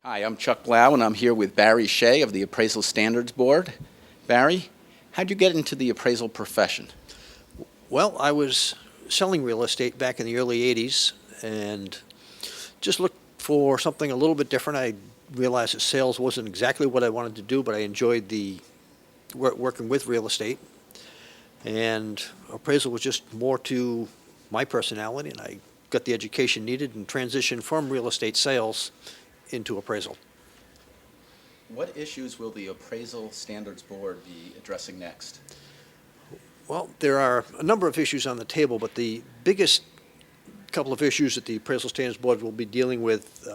Hi, I'm Chuck Blau, and I'm here with Barry Shea of the Appraisal Standards Board. Barry, how'd you get into the appraisal profession? Well, I was selling real estate back in the early 80s and just looked for something a little bit different. I realized that sales wasn't exactly what I wanted to do, but I enjoyed the working with real estate. And appraisal was just more to my personality, and I got the education needed and transitioned from real estate sales into appraisal. What issues will the Appraisal Standards Board be addressing next? Well, there are a number of issues on the table, but the biggest couple of issues that the Appraisal Standards Board will be dealing with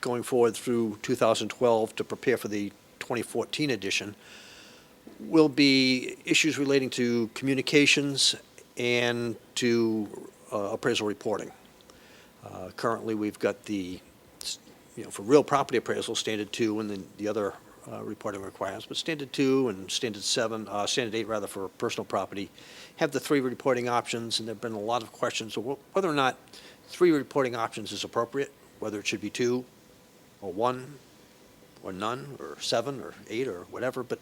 going forward through 2012 to prepare for the 2014 edition will be issues relating to communications and to appraisal reporting. Currently, we've got for real property appraisal, standard 2, and then the other reporting requirements, but standard 2 and standard 8 rather, for personal property have the 3 reporting options, and there have been a lot of questions of whether or not 3 reporting options is appropriate, whether it should be 2 or 1 or none or 7 or 8 or whatever. But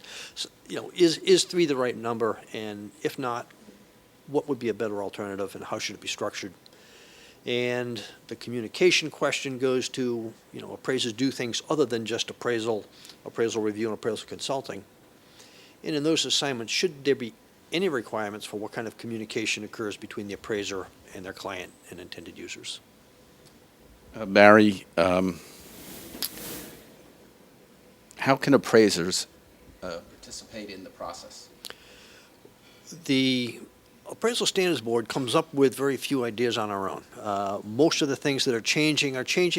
is 3 the right number, and if not, what would be a better alternative, and how should it be structured? And the communication question goes to, appraisers do things other than just appraisal review, and appraisal consulting. And in those assignments, should there be any requirements for what kind of communication occurs between the appraiser and their client and intended users? Barry, how can appraisers participate in the process? The Appraisal Standards Board comes up with very few ideas on our own. Most of the things that are changing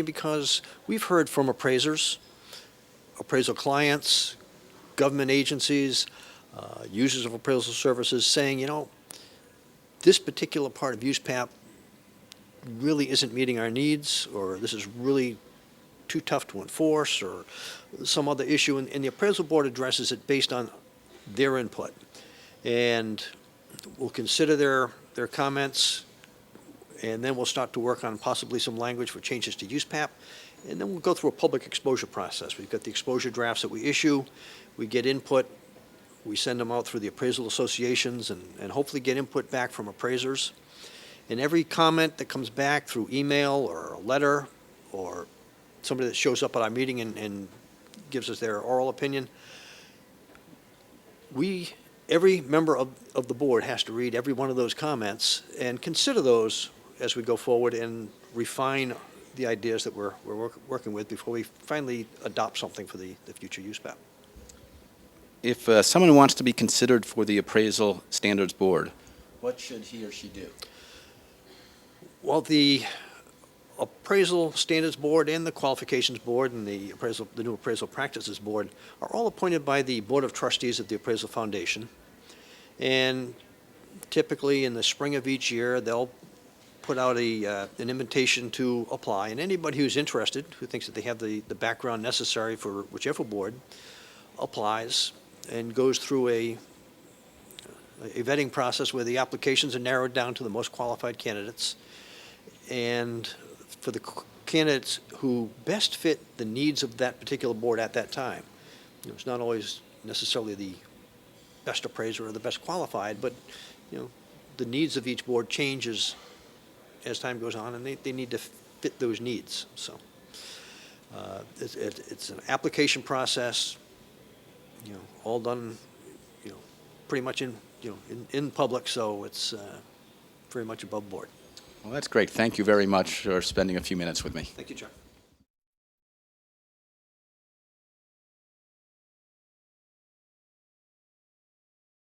because we've heard from appraisers, appraisal clients, government agencies, users of appraisal services saying, this particular part of USPAP really isn't meeting our needs, or this is really too tough to enforce, or some other issue, and the Appraisal Board addresses it based on their input. And we'll consider their comments, and then we'll start to work on possibly some language for changes to USPAP, and then we'll go through a public exposure process. We've got the exposure drafts that we issue, we get input, we send them out through the appraisal associations, and hopefully get input back from appraisers. And every comment that comes back through email or a letter, or somebody that shows up at our meeting and gives us their oral opinion, every member of the board has to read every one of those comments and consider those as we go forward and refine the ideas that we're working with before we finally adopt something for the future USPAP. If someone wants to be considered for the Appraisal Standards Board, what should he or she do? Well, the Appraisal Standards Board and the Qualifications Board and the new Appraisal Practices Board are all appointed by the Board of Trustees of the Appraisal Foundation. And typically in the spring of each year, they'll put out an invitation to apply. And anybody who's interested, who thinks that they have the background necessary for whichever board, applies and goes through a vetting process where the applications are narrowed down to the most qualified candidates. And for the candidates who best fit the needs of that particular board at that time. It's not always necessarily the best appraiser or the best qualified, but the needs of each board changes as time goes on, and they need to fit those needs. So it's an application process, all done, pretty much in public, so it's very much above board. Well, that's great. Thank you very much for spending a few minutes with me. Thank you, Chuck.